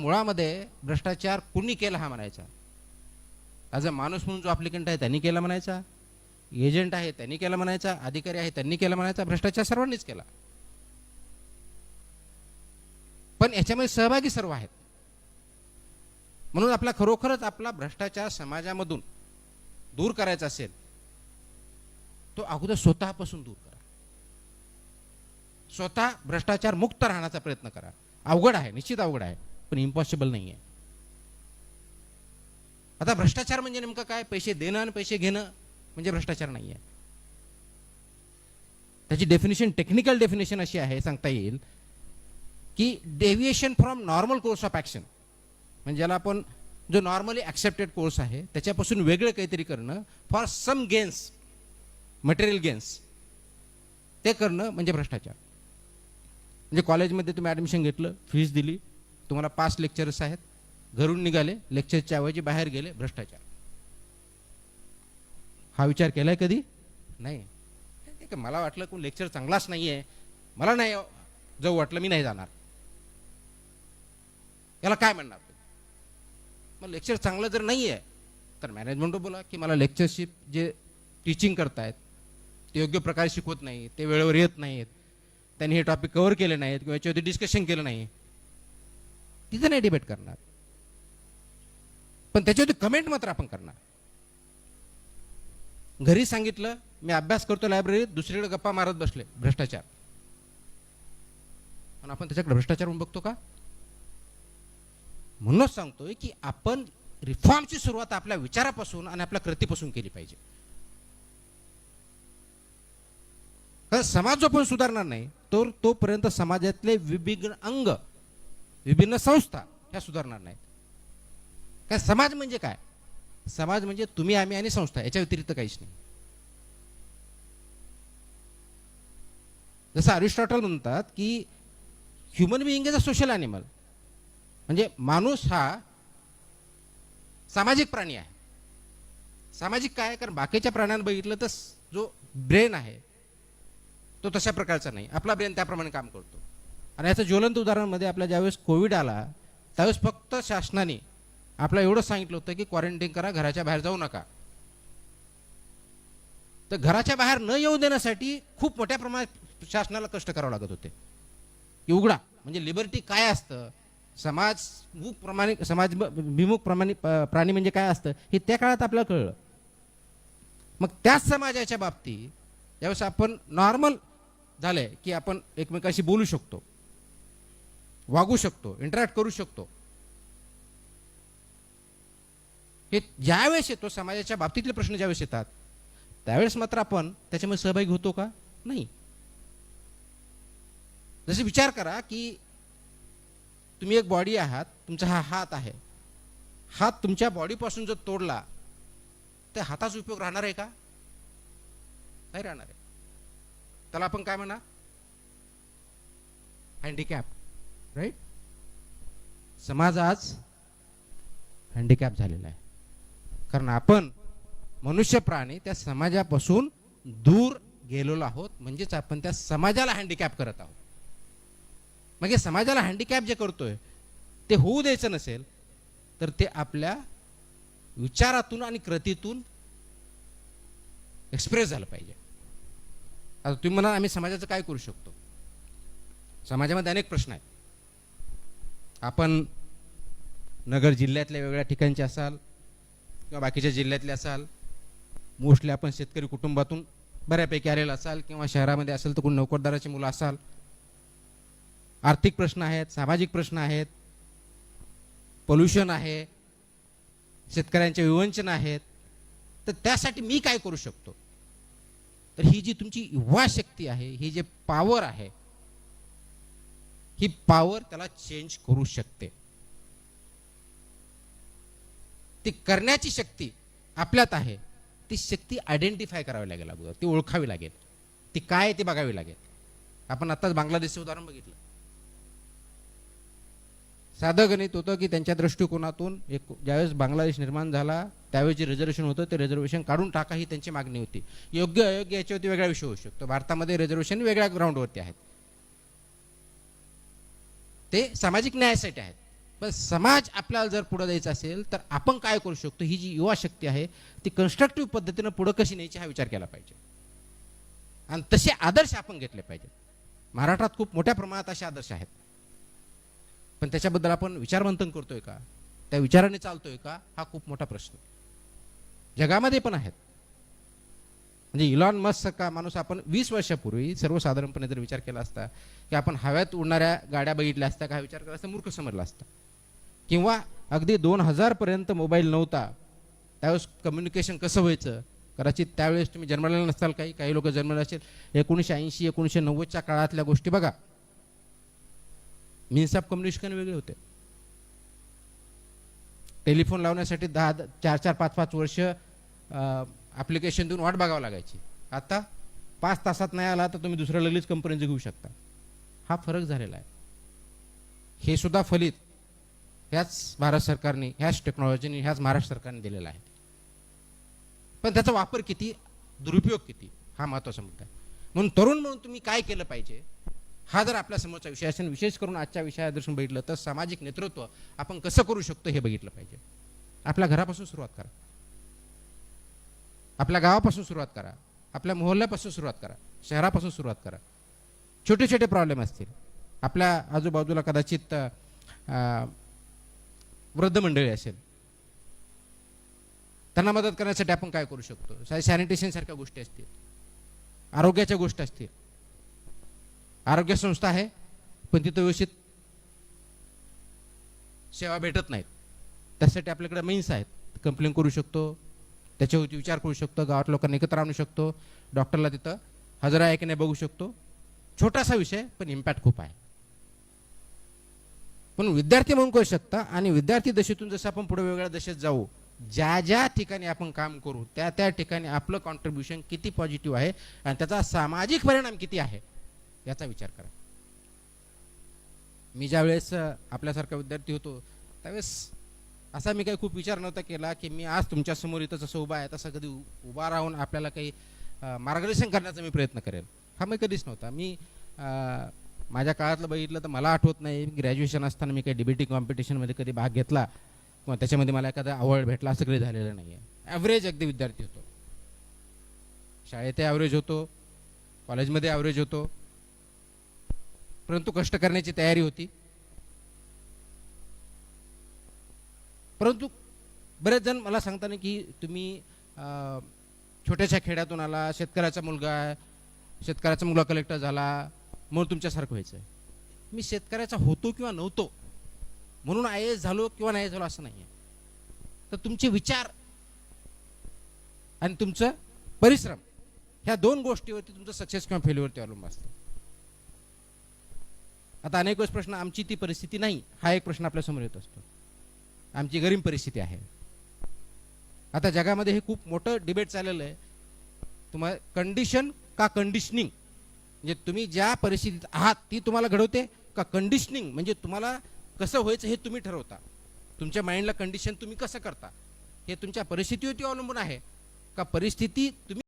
मुळामध्ये भ्रष्टाचार कुणी केला हा म्हणायचा. ॲज अ माणूस म्हणून जो ॲप्लिकंट आहे त्यांनी केला म्हणायचा, एजंट आहे त्यांनी केला म्हणायचा, अधिकारी आहे त्यांनी केला म्हणायचा. भ्रष्टाचार सर्वांनीच केला, पण याच्यामध्ये सहभागी सर्व आहेत. म्हणून आपला खरोखरच आपला भ्रष्टाचार समाजामधून दूर करायचा असेल तो अगोदर स्वतःपासून दूर करा. स्वतः भ्रष्टाचार मुक्त राहण्याचा प्रयत्न करा. अवघड आहे, निश्चित अवघड आहे, पण इम्पॉसिबल नाही आहे. आता भ्रष्टाचार म्हणजे नेमकं काय? पैसे देणं आणि पैसे घेणं म्हणजे भ्रष्टाचार नाही आहे. त्याची डेफिनेशन, टेक्निकल डेफिनेशन अशी आहे, सांगता येईल की deviation from normal course of action, म्हणजे ज्याला आपण जो नॉर्मली ॲक्सेप्टेड कोर्स आहे त्याच्यापासून वेगळं काहीतरी करणं for some gains, material gains, ते करणं म्हणजे भ्रष्टाचार. म्हणजे कॉलेजमध्ये तुम्ही ॲडमिशन घेतलं, फीस दिली, तुम्हाला 5 लेक्चरर्स आहेत, घरून निघाले, लेक्चरच्या ऐवजी बाहेर गेले, भ्रष्टाचार. हा विचार केलाय कधी? नाही. मला वाटलं कोण लेक्चर चांगलाच नाही आहे, मला नाही जाऊ वाटलं, मी नाही जाणार. याला काय म्हणणार? मग लेक्चर चांगलं जर नाही आहे तर मॅनेजमेंट बोला की मला लेक्चरशिप जे टीचिंग करतायत ते योग्य प्रकारे शिकवत नाही, ते वेळेवर येत नाहीत, त्यांनी हे टॉपिक कव्हर केले नाहीत किंवा याच्यावरती डिस्कशन केलं नाही, तिथं नाही डिबेट करणार, पण त्याच्यावरती कमेंट मात्र आपण करणार. घरी सांगितलं मी अभ्यास करतो लायब्ररीत, दुसरीकडे गप्पा मारत बसले, भ्रष्टाचार. आणि आपण त्याच्याकडे भ्रष्टाचार म्हणून बघतो का? म्हणूनच सांगतोय की आपण रिफॉर्मची सुरुवात आपल्या विचारापासून आणि आपल्या कृतीपासून केली पाहिजे. कारण समाज जो पण सुधारणार नाही तोपर्यंत समाजातले विभिन्न अंग, विभिन्न संस्था ह्या सुधारणार नाहीत. काय समाज म्हणजे काय? समाज म्हणजे तुम्ही, आम्ही आणि संस्था, याच्या व्यतिरिक्त काहीच नाही. जसं अरिस्टॉटल म्हणतात की human being is a social animal, म्हणजे माणूस हा सामाजिक प्राणी आहे. सामाजिक काय? कारण बाकीच्या प्राण्यांना बघितलं तर जो ब्रेन आहे तो तशा प्रकारचा नाही, आपला ब्रेन त्याप्रमाणे काम करतो. आणि याचं ज्वलंत उदाहरण मध्ये आपल्या ज्यावेळेस कोविड आला त्यावेळेस फक्त शासनाने आपल्याला एवढं सांगितलं होतं की क्वारंटाईन करा, घराच्या बाहेर जाऊ नका. तर घराच्या बाहेर न येऊ देण्यासाठी खूप मोठ्या प्रमाणात शासनाला कष्ट करावं लागत होते की उघडा. म्हणजे लिबर्टी काय असतं, समाजविमुख प्राणी म्हणजे काय असतं हे त्या काळात आपल्याला कळलं. मग त्याच समाजाच्या बाबतीत ज्यावेळेस आपण नॉर्मल झालंय की आपण एकमेकांशी बोलू शकतो, वागू शकतो, इंटरॅक्ट करू शकतो, हे ज्यावेळेस येतो, समाजाच्या बाबतीतले प्रश्न ज्यावेळेस येतात त्यावेळेस मात्र आपण त्याच्यामध्ये सहभागी होतो का? नाही. जसे विचार करा की तुम्ही एक बॉडी आहात, तुमचा हा हात आहे, हात तुमच्या बॉडीपासून जर तोडला तर हाताचा उपयोग राहणार आहे का? नाही राहणार आहे. त्याला आपण काय म्हणा? Handicap, right? समाज आज हँडिकॅप झालेला आहे कारण आपण मनुष्य प्राणी त्या समाजापासून दूर गेलेलो आहोत, म्हणजेच आपण त्या समाजाला हँडिकॅप करत आहोत. मग हे समाजाला हँडिकॅप जे करतोय ते होऊ द्यायचं नसेल तर ते आपल्या विचारातून आणि कृतीतून एक्सप्रेस झालं पाहिजे. आता तुम्ही म्हणा आम्ही समाजाचं काय करू शकतो? समाजामध्ये अनेक प्रश्न आहेत. आपण नगर जिल्ह्यातल्या वेगळ्या ठिकाणचे असाल किंवा बाकीच्या जिल्ह्यातले असाल, मोस्टली आपण शेतकरी कुटुंबातून बऱ्यापैकी आलेला असाल किंवा शहरामध्ये असेल तर कोण नोकरदाराची मुलं असाल. आर्थिक प्रश्न आहेत, सामाजिक प्रश्न आहेत, पोल्युशन आहे, शेतकऱ्यांचे विवंचन आहेत. तर त्यासाठी मी काय करू शकतो? तर ही जी तुमची युवा शक्ती आहे, ही जे पॉवर आहे, ही पॉवर त्याला चेंज करू शकते. ती करण्याची शक्ती आपल्यात आहे. ती शक्ती आयडेंटिफाय करावी लागेल, अगोदर ती ओळखावी लागेल, ती काय ती बघावी लागेल. आपण आताच बांगलादेशचं उदाहरण बघितलं. साधं गणित होतं की त्यांच्या दृष्टिकोनातून ज्यावेळेस बांगलादेश निर्माण झाला त्यावेळेस जे रिझर्वेशन होतं ते रिझर्वेशन काढून टाका ही त्यांची मागणी होती. योग्य अयोग्य याच्यावरती वेगळा विषय होऊ शकतो. भारतामध्ये रिझर्वेशन वेगळ्या ग्राउंडवरती आहेत, ते सामाजिक न्यायासाठी आहेत. पण समाज आपल्याला जर पुढे द्यायचा असेल तर आपण काय करू शकतो, ही जी युवा शक्ती आहे ती कन्स्ट्रक्टिव्ह पद्धतीनं पुढे कशी न्यायची हा विचार केला पाहिजे आणि तसे आदर्श आपण घेतले पाहिजे. महाराष्ट्रात खूप मोठ्या प्रमाणात असे आदर्श आहेत, पण त्याच्याबद्दल आपण विचारमंथन करतोय का, त्या विचाराने चालतोय का, हा खूप मोठा प्रश्न. जगामध्ये पण आहेत. म्हणजे इलॉन मस्क का माणूस आपण 20 वर्षापूर्वी सर्वसाधारणपणे जर विचार केला असता की आपण हव्यात उडणाऱ्या गाड्या बघितल्या असत्या का, हा विचार केला असता मूर्ख समजला असता. किंवा अगदी 2000 पर्यंत मोबाईल नव्हता, त्यावेळेस कम्युनिकेशन कसं व्हायचं, कदाचित त्यावेळेस तुम्ही जन्मलेला नसताल, काही लोक जन्मले असेल. 1980 1990च्या काळातल्या गोष्टी बघा. मीन्स ऑफ कम्युनिकेशन वेगळे होते. टेलिफोन लावण्यासाठी 4 5 वर्ष ॲप्लिकेशन देऊन वाट बघावं लागायची. आता 5 तासात नाही आला तर तुम्ही दुसऱ्या लगेच कंपनीचं घेऊ शकता. हा फरक झालेला आहे. हे सुद्धा फलित ह्याच भारत सरकारने, ह्याच टेक्नॉलॉजीने, ह्याच महाराष्ट्र सरकारने दिलेला आहे. पण त्याचा वापर किती, दुरुपयोग किती, हा महत्त्वाचा मुद्दा आहे. म्हणून तरुण म्हणून तुम्ही काय केलं पाहिजे, हा जर आपल्या समोरचा विषय असेल, विशेष करून आजच्या विषयादर्शन बघितलं तर सामाजिक नेतृत्व आपण कसं करू शकतो हे बघितलं पाहिजे. आपल्या घरापासून सुरुवात करा, आपल्या गावापासून सुरुवात करा, आपल्या मोहल्ल्यापासून सुरुवात करा, शहरापासून सुरुवात करा. छोटे छोटे प्रॉब्लेम असतील आपल्या आजूबाजूला, कदाचित वृद्ध मंडळी असेल, त्यांना मदत करण्यासाठी आपण काय करू शकतो. सॅनिटेशन सारख्या गोष्टी असतील, आरोग्याच्या गोष्टी असतील. आरोग्य संस्था आहे पण तिथं व्यवस्थित सेवा भेटत नाहीत, त्यासाठी आपल्याकडे मेन्स आहेत, कंप्लेंट करू शकतो, त्याच्यावरती विचार करू शकतो, गावात लोकांना एकत्र आणू शकतो, डॉक्टरला तिथं हजर आहे की नाही बघू शकतो. छोटासा विषय पण इम्पॅक्ट खूप आहे. पण विद्यार्थी म्हणून करू शकता. आणि विद्यार्थी दशेतून जसं आपण पुढे वेगवेगळ्या दशेत जाऊ, ज्या ज्या ठिकाणी आपण काम करू त्या त्या ठिकाणी आपलं कॉन्ट्रीब्युशन किती पॉझिटिव्ह आहे आणि त्याचा सामाजिक परिणाम किती आहे याचा विचार करा. मी ज्यावेळेस आपल्यासारखा विद्यार्थी होतो त्यावेळेस असा मी काही खूप विचार नव्हता केला की मी आज तुमच्या समोर इथं जसं उभा आहे तसं कधी उभा राहून आपल्याला काही मार्गदर्शन करण्याचा मी प्रयत्न करेल, हा मी कधीच नव्हता. मी माझ्या काळातलं बघितलं तर मला आठवत नाही ग्रॅज्युएशन असताना मी काही डिबेटिंग कॉम्पिटिशनमध्ये कधी भाग घेतला किंवा त्याच्यामध्ये मला एखादा अवॉर्ड भेटला, असं कधी झालेलं नाही आहे. ॲव्हरेज अगदी विद्यार्थी होतो, शाळेतही ॲव्हरेज होतो, कॉलेजमध्ये ॲव्हरेज होतो, परंतु कष्ट करण्याची तयारी होती. परंतु बरेच जण मला सांगताना की तुम्ही छोट्याशा खेड्यातून आला, शेतकऱ्याचा मुलगा आहे, शेतकऱ्याचा मुलगा कलेक्टर झाला म्हणून तुमच्यासारखं व्हायचं आहे. मी शेतकऱ्याचा होतो किंवा नव्हतो म्हणून IAS झालो किंवा नाही झालो असं नाही आहे. तर तुमचे विचार आणि तुमचं परिश्रम ह्या 2 गोष्टीवरती तुमचं सक्सेस किंवा फेल्युअरवरती अवलंबून असतं. आता अनेक वेळेस प्रश्न, आमची ती परिस्थिती नाही, हा एक प्रश्न आपल्यासमोर येत असतो. आमची गरीब परिस्थिती आहे. आता जगामध्ये हे खूप मोठं डिबेट चाललेलं आहे, तुम्हाला कंडिशन का कंडिशनिंग, म्हणजे तुम्ही ज्या परिस्थितीत आहात ती तुम्हाला घडवते का कंडिशनिंग म्हणजे तुम्हाला कसं व्हायचं हे तुम्ही ठरवता. तुमच्या माइंडला कंडिशन तुम्ही कसं करता हे तुमच्या परिस्थितीवरती अवलंबून आहे का परिस्थिती तुम्ही